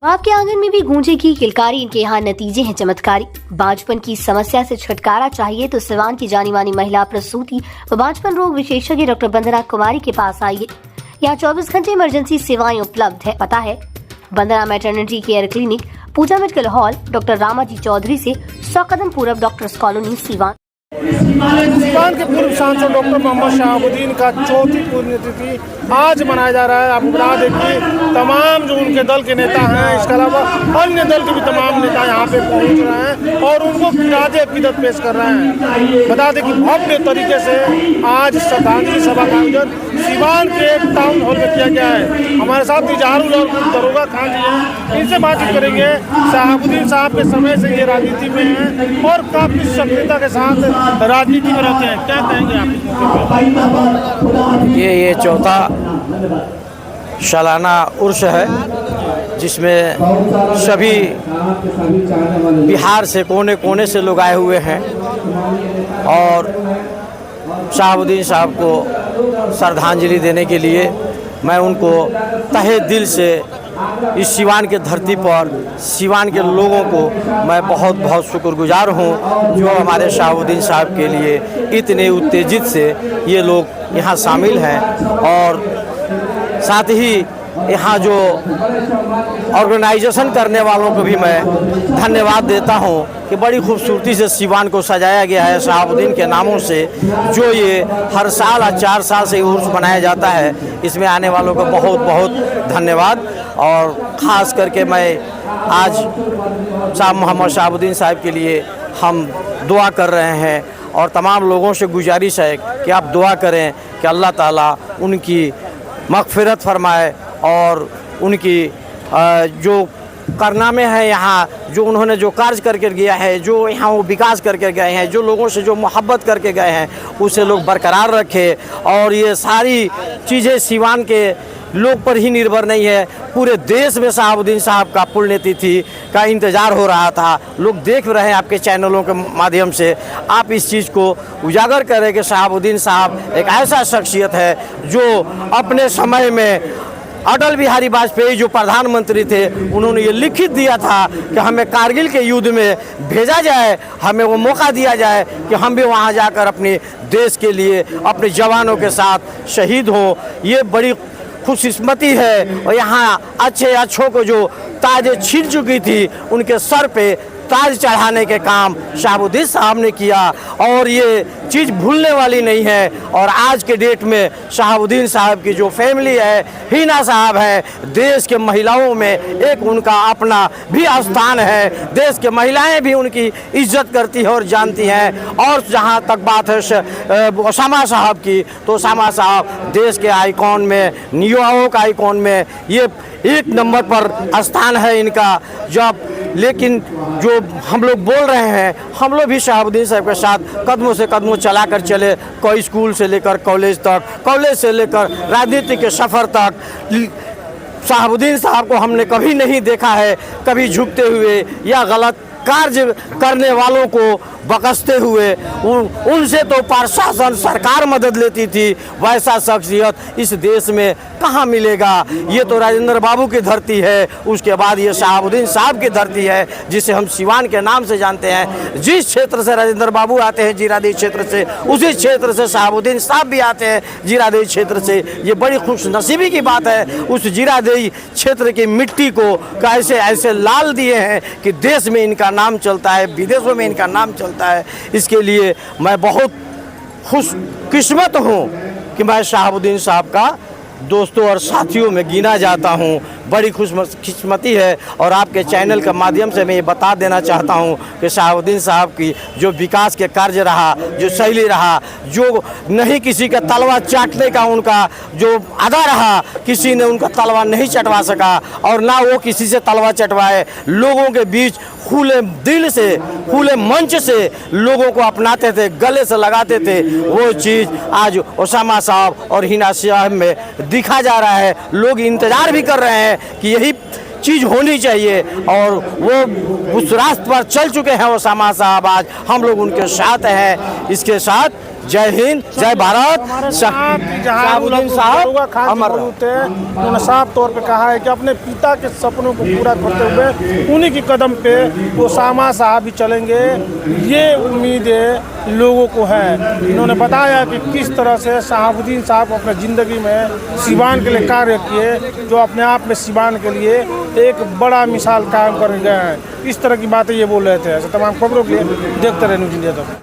आपके आंगन में भी गूंजेगी किलकारी, इनके यहाँ नतीजे हैं चमत्कारी। बांझपन की समस्या से छुटकारा चाहिए तो सिवान की जानी मानी महिला प्रसूति व बांझपन रोग विशेषज्ञ डॉक्टर वंदना कुमारी के पास आइए। यहाँ 24 घंटे इमरजेंसी सेवाएं उपलब्ध है। पता है Vandana maternity care clinic, Pooja medical hall, doctor Ramaji Chaudhary से 100 कदम पूरब डॉक्टर्स कॉलोनी सीवान। सीवान के पूर्व सांसद डॉक्टर मोहम्मद शहाबुद्दीन का चौथी पुण्यतिथि आज मनाया जा रहा है। आप बता दें कि तमाम जो उनके दल के नेता हैं, इसके अलावा अन्य दल के भी तमाम नेता यहाँ पे पहुँच रहे हैं और उनको खिराज अकीदत पेश कर रहे हैं। बता दें कि भव्य तरीके से आज श्रद्धांजलि सभा का आयोजन सीवान के टाउन हॉल में किया गया है। हमारे साथ इजहारुल और दरोगा खान जी हैं, इनसे बातचीत करेंगे। शहाबुद्दीन साहब के समय से ये राजनीति में हैं और काफी सक्रियता के साथ राजनीति में रहते हैं। क्या कहेंगे आप? ये चौथा सालाना उर्स है जिसमें सभी बिहार से कोने कोने से लोग आए हुए हैं और शहाबुद्दीन साहब को श्रद्धांजलि देने के लिए मैं उनको तहे दिल से इस सीवान के धरती पर सीवान के लोगों को मैं बहुत बहुत शुक्रगुजार हूँ जो हमारे शहाबुद्दीन साहब के लिए इतने उत्तेजित से ये लोग यहाँ शामिल हैं। और साथ ही यहाँ जो ऑर्गेनाइजेशन करने वालों को भी मैं धन्यवाद देता हूँ कि बड़ी खूबसूरती से सीवान को सजाया गया है शहाबुद्दीन के नामों से। जो ये हर साल 4 साल से उर्स मनाया जाता है, इसमें आने वालों को बहुत बहुत धन्यवाद। और ख़ास करके मैं आज शाह मोहम्मद शहाबुद्दीन साहब के लिए हम दुआ कर रहे हैं और तमाम लोगों से गुजारिश है कि आप दुआ करें कि अल्लाह ताला उनकी मग़फ़िरत फरमाए और उनकी जो कारनामे हैं यहाँ, जो उन्होंने जो कार्य करके गया है, जो यहाँ वो विकास करके गए हैं, जो लोगों से जो मोहब्बत करके गए हैं, उसे लोग बरकरार रखे। और ये सारी चीज़ें सीवान के लोग पर ही निर्भर नहीं है, पूरे देश में शहाबुद्दीन साहब का पुण्यतिथि का इंतज़ार हो रहा था। लोग देख रहे हैं आपके चैनलों के माध्यम से। आप इस चीज़ को उजागर करें कि शहाबुद्दीन साहब एक ऐसा शख्सियत है जो अपने समय में अटल बिहारी वाजपेयी जो प्रधानमंत्री थे, उन्होंने ये लिखित दिया था कि हमें कारगिल के युद्ध में भेजा जाए, हमें वो मौका दिया जाए कि हम भी वहाँ जाकर अपने देश के लिए अपने जवानों के साथ शहीद हों। ये बड़ी खुशकिस्मती है। और यहाँ अच्छों को जो ताजें छीन चुकी थी, उनके सर पे ताज चढ़ाने के काम शहाबुद्दीन साहब ने किया और ये चीज़ भूलने वाली नहीं है। और आज के डेट में शहाबुद्दीन साहब की जो फैमिली है, हिना साहब है, देश के महिलाओं में एक उनका अपना भी स्थान है। देश के महिलाएं भी उनकी इज्जत करती है और जानती हैं। और जहां तक बात है ओसामा साहब की, तो ओसामा साहब देश के आइकॉन में, युवाओं का आइकॉन में ये 1 नंबर पर स्थान है इनका। जब लेकिन जो हम लोग बोल रहे हैं, हम लोग भी शहाबुद्दीन साहब के साथ कदमों से कदमों चला कर चले, कोई स्कूल से लेकर कॉलेज तक, कॉलेज से लेकर राजनीति के सफ़र तक। शहाबुद्दीन साहब को हमने कभी नहीं देखा है कभी झुकते हुए या गलत कार्य करने वालों को बकसते हुए। उनसे तो प्रशासन सरकार मदद लेती थी, वैसा शख्सियत इस देश में कहाँ मिलेगा। ये तो राजेंद्र बाबू की धरती है, उसके बाद ये शहाबुद्दीन साहब की धरती है जिसे हम सीवान के नाम से जानते हैं। जिस क्षेत्र से राजेंद्र बाबू आते हैं जीरादेई क्षेत्र से, उसी क्षेत्र से शहाबुद्दीन साहब भी आते हैं जीरादेई क्षेत्र से। ये बड़ी खुशनसीबी की बात है उस जीरादेई क्षेत्र की मिट्टी को कैसे ऐसे लाल दिए हैं कि देश में इनका नाम चलता है, विदेशों में इनका नाम चलता है। इसके लिए मैं बहुत खुशकिस्मत हूँ कि मैं शहाबुद्दीन साहब का दोस्तों और साथियों में गिना जाता हूँ। बड़ी खुशकिस्मती है। और आपके चैनल के माध्यम से मैं ये बता देना चाहता हूँ कि शहाबुद्दीन साहब की जो विकास के कार्य रहा, जो शैली रहा, जो नहीं किसी का तलवा चाटने का उनका जो अदा रहा, किसी ने उनका तलवा नहीं चटवा सका और ना वो किसी से तलवा चटवाए। लोगों के बीच खुले दिल से, खुले मंच से लोगों को अपनाते थे, गले से लगाते थे। वो चीज़ आज ओसामा साहब और हिना साहब में दिखा जा रहा है। लोग इंतज़ार भी कर रहे हैं कि यही चीज़ होनी चाहिए और वो उस रास्ते पर चल चुके हैं ओसामा साहब। आज हम लोग उनके साथ हैं। इसके साथ जय हिंद, जय भारत। शहाबुद्दीन साहब अमर रहो। उन्होंने साफ तौर पे कहा है कि अपने पिता के सपनों को पूरा करते हुए उन्हीं के कदम पे वो शामा साहब भी चलेंगे, ये उम्मीद लोगों को है। इन्होंने बताया कि किस तरह से शहाबुद्दीन साहब अपने ज़िंदगी में सिवान के लिए कार्य किए, जो अपने आप में सिवान के लिए एक बड़ा मिसाल कायम कर गए हैं। इस तरह की बातें ये बोल रहे थे। ऐसे तमाम खबरों के लिए देखते रहे न्यूज़ इंडिया तक।